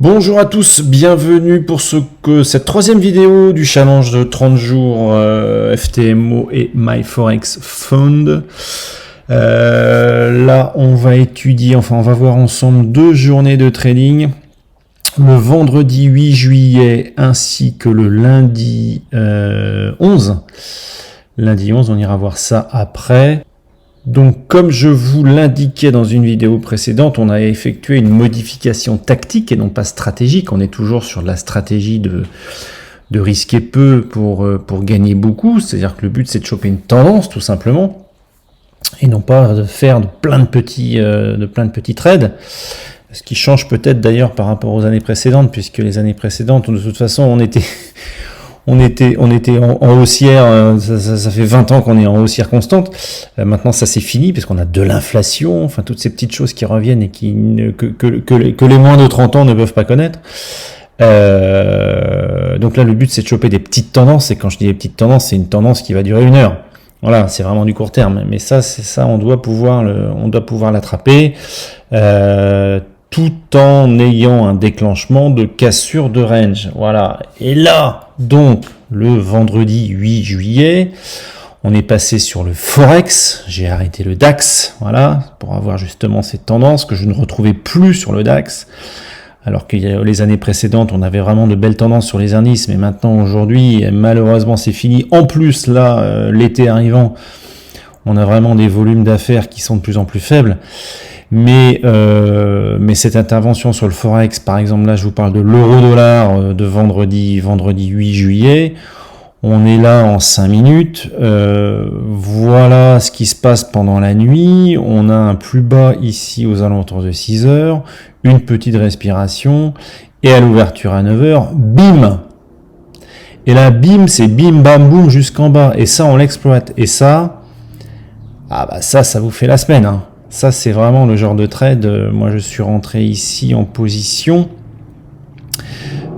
Bonjour à tous, bienvenue pour cette troisième vidéo du challenge de 30 jours FTMO et MyForex Fund. Là, on va on va voir ensemble deux journées de trading. Le vendredi 8 juillet ainsi que le lundi 11. Lundi 11, on ira voir ça après. Donc, comme je vous l'indiquais dans une vidéo précédente, on a effectué une modification tactique et non pas stratégique. On est toujours sur la stratégie de risquer peu pour gagner beaucoup. C'est-à-dire que le but, c'est de choper une tendance, tout simplement, et non pas de faire plein de petits trades. Ce qui change peut-être d'ailleurs par rapport aux années précédentes, puisque les années précédentes, de toute façon, on était en haussière, ça fait 20 ans qu'on est en haussière constante. Maintenant, ça c'est fini, parce qu'on a de l'inflation, enfin toutes ces petites choses qui reviennent et que les moins de 30 ans ne peuvent pas connaître. Donc là, le but c'est de choper des petites tendances, et quand je dis des petites tendances, c'est une tendance qui va durer 1 heure. Voilà, c'est vraiment du court terme, mais ça, on doit pouvoir l'attraper. Tout en ayant un déclenchement de cassure de range. Voilà. Et là, donc, le vendredi 8 juillet, on est passé sur le Forex. J'ai arrêté le DAX, voilà, pour avoir justement cette tendance que je ne retrouvais plus sur le DAX. Alors que les années précédentes, on avait vraiment de belles tendances sur les indices, mais maintenant, aujourd'hui, malheureusement, c'est fini. En plus, là, l'été arrivant, on a vraiment des volumes d'affaires qui sont de plus en plus faibles. Mais cette intervention sur le Forex, par exemple, là je vous parle de l'euro-dollar de vendredi 8 juillet, on est là en 5 minutes, voilà ce qui se passe pendant la nuit, on a un plus bas ici aux alentours de 6 heures, une petite respiration, et à l'ouverture à 9 heures, bim. Et là, bim, c'est bim, bam, boum jusqu'en bas, et ça on l'exploite, et ça, ça vous fait la semaine, hein. Ça, c'est vraiment le genre de trade. Moi, je suis rentré ici en position.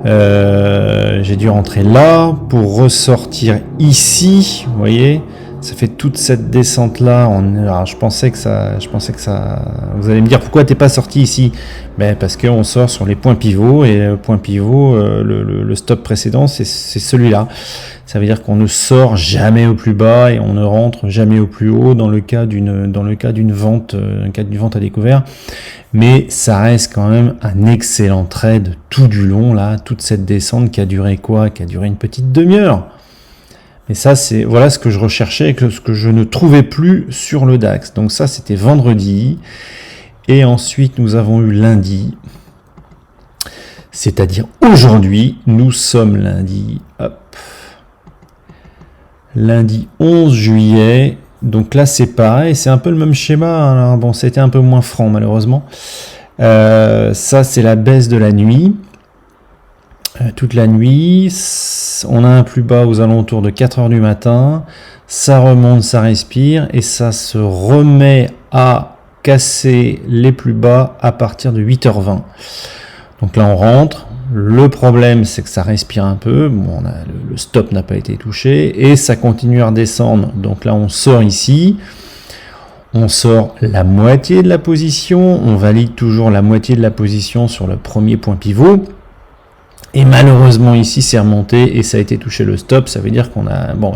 J'ai dû rentrer là pour ressortir ici. Vous voyez, ça fait toute cette descente là. Alors, je pensais que ça. Vous allez me dire pourquoi t'es pas sorti ici? Ben parce qu'on sort sur les points pivots, et le point pivot, le stop précédent, c'est celui-là. Ça veut dire qu'on ne sort jamais au plus bas et on ne rentre jamais au plus haut dans le cas d'une vente, à découvert. Mais ça reste quand même un excellent trade tout du long là, toute cette descente qui a duré quoi? Qui a duré une petite demi-heure. Et ça, voilà ce que je recherchais et ce que je ne trouvais plus sur le DAX. Donc ça, c'était vendredi. Et ensuite, nous avons eu lundi. C'est-à-dire aujourd'hui, nous sommes lundi. Hop. Lundi 11 juillet. Donc là, c'est pareil. C'est un peu le même schéma. Alors, bon, c'était un peu moins franc, malheureusement. Ça, c'est la baisse de la nuit. Toute la nuit, on a un plus bas aux alentours de 4 heures du matin, ça remonte, ça respire, et ça se remet à casser les plus bas à partir de 8h20. Donc là on rentre, le problème c'est que ça respire un peu, bon, le stop n'a pas été touché, et ça continue à redescendre. Donc là on sort ici, on sort la moitié de la position, on valide toujours la moitié de la position sur le premier point pivot. Et malheureusement ici c'est remonté et ça a été touché le stop, ça veut dire qu'on a, bon,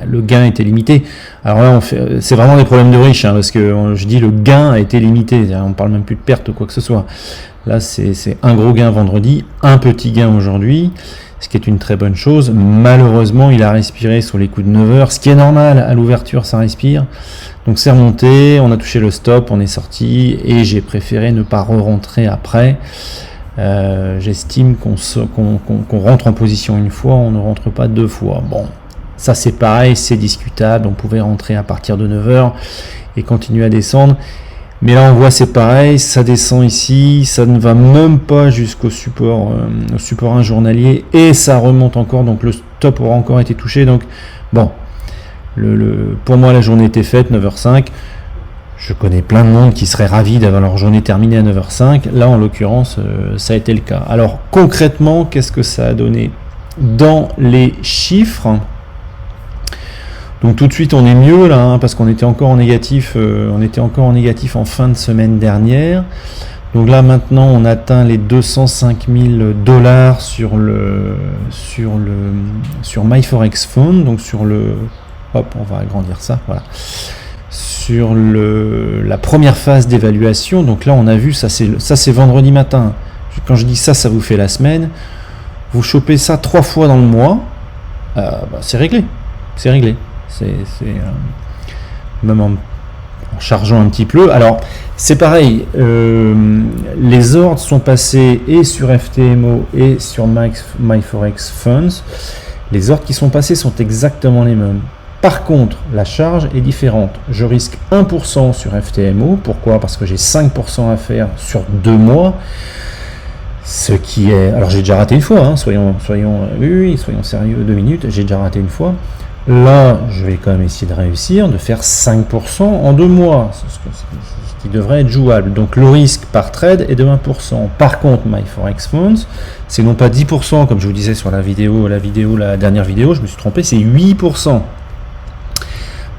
le gain était limité. Alors là c'est vraiment des problèmes de riches, hein, parce que je dis le gain a été limité, on parle même plus de perte ou quoi que ce soit. Là c'est un gros gain vendredi, un petit gain aujourd'hui, ce qui est une très bonne chose. Malheureusement il a respiré sur les coups de 9 heures, ce qui est normal, à l'ouverture ça respire. Donc c'est remonté, on a touché le stop, on est sorti, et j'ai préféré ne pas re-rentrer après. J'estime qu'on rentre en position une fois, on ne rentre pas deux fois. Bon, ça c'est pareil, c'est discutable, on pouvait rentrer à partir de 9h et continuer à descendre. Mais là on voit c'est pareil, ça descend ici, ça ne va même pas jusqu'au support, au support 1 journalier, et ça remonte encore, donc le stop aura encore été touché. Donc bon, pour moi la journée était faite, 9h05. Je connais plein de monde qui serait ravi d'avoir leur journée terminée à 9h05. Là, en l'occurrence, ça a été le cas. Alors, concrètement, qu'est-ce que ça a donné dans les chiffres? Donc, tout de suite, on est mieux là, hein, parce qu'on était encore en négatif. On était encore en négatif en fin de semaine dernière. Donc là maintenant on atteint les 205 000 $ sur MyForexFund, donc sur le, hop, on va agrandir ça, voilà, sur la première phase d'évaluation. Donc là on a vu, ça c'est vendredi matin. Quand je dis ça, ça vous fait la semaine. Vous chopez ça 3 fois dans le mois, c'est réglé, c'est réglé. Même en chargeant un petit peu. Alors c'est pareil, les ordres sont passés et sur FTMO et sur MyForexFunds. Les ordres qui sont passés sont exactement les mêmes. Par contre, la charge est différente. Je risque 1% sur FTMO. Pourquoi? Parce que j'ai 5% à faire sur 2 mois. Ce qui est... Alors j'ai déjà raté une fois, hein. soyons sérieux 2 minutes, j'ai déjà raté une fois. Là, je vais quand même essayer de réussir, de faire 5% en 2 mois, ce qui devrait être jouable. Donc le risque par trade est de 1%. Par contre, MyForexFunds, c'est non pas 10%, comme je vous disais sur la dernière vidéo, je me suis trompé, c'est 8%.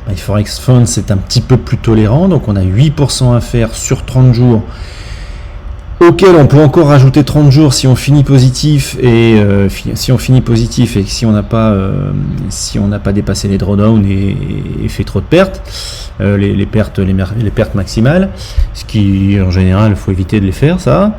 MyForexFunds, c'est un petit peu plus tolérant, donc on a 8% à faire sur 30 jours, auquel on peut encore rajouter 30 jours si on finit positif et si on n'a pas dépassé les drawdowns et fait trop de pertes, les pertes maximales, ce qui en général il faut éviter de les faire, ça.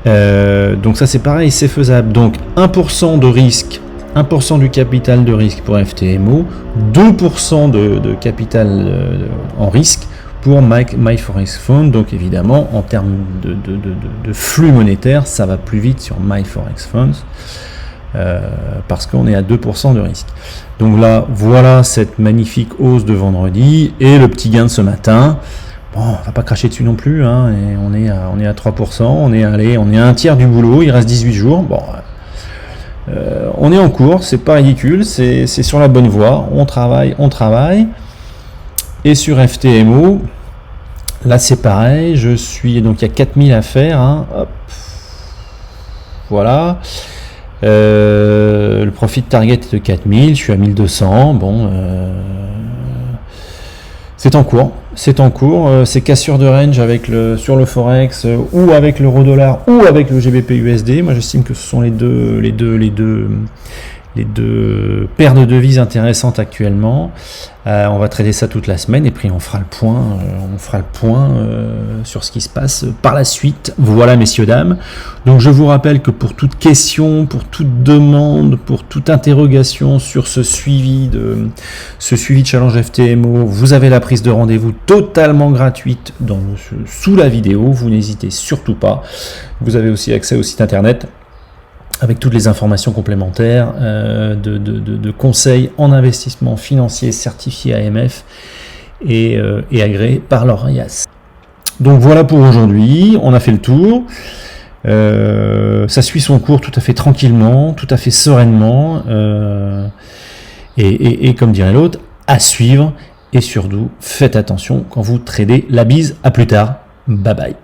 Donc ça c'est pareil, c'est faisable. Donc 1% de risque, 1% du capital de risque pour FTMO, 2% de capital en risque pour MyForexFund. Donc évidemment en termes de flux monétaire, ça va plus vite sur MyForexFunds parce qu'on est à 2% de risque. Donc là voilà cette magnifique hausse de vendredi et le petit gain de ce matin. Bon, on va pas cracher dessus non plus, hein, et on est à 3%, on est à un tiers du boulot, il reste 18 jours. Bon, on est en cours, c'est pas ridicule, c'est sur la bonne voie, on travaille. Et sur FTMO, là c'est pareil, donc il y a 4000 à faire, hein, hop, voilà, le profit target est de 4000, je suis à 1200, bon, c'est en cours, c'est cassure de range sur le Forex, ou avec l'euro-dollar, ou avec le GBP-USD, moi j'estime que ce sont les deux paires de devises intéressantes actuellement. On va trader ça toute la semaine et puis on fera le point sur ce qui se passe par la suite. Voilà messieurs dames. Donc je vous rappelle que pour toute question, pour toute demande, pour toute interrogation sur ce suivi de challenge FTMO, vous avez la prise de rendez-vous totalement gratuite sous la vidéo. Vous n'hésitez surtout pas. Vous avez aussi accès au site internet avec toutes les informations complémentaires de conseils en investissement financier certifiés AMF et agréés par l'ORIAS. Donc voilà pour aujourd'hui, on a fait le tour. Ça suit son cours tout à fait tranquillement, tout à fait sereinement, et comme dirait l'autre, à suivre. Et surtout, faites attention quand vous tradez. La bise, à plus tard, bye bye.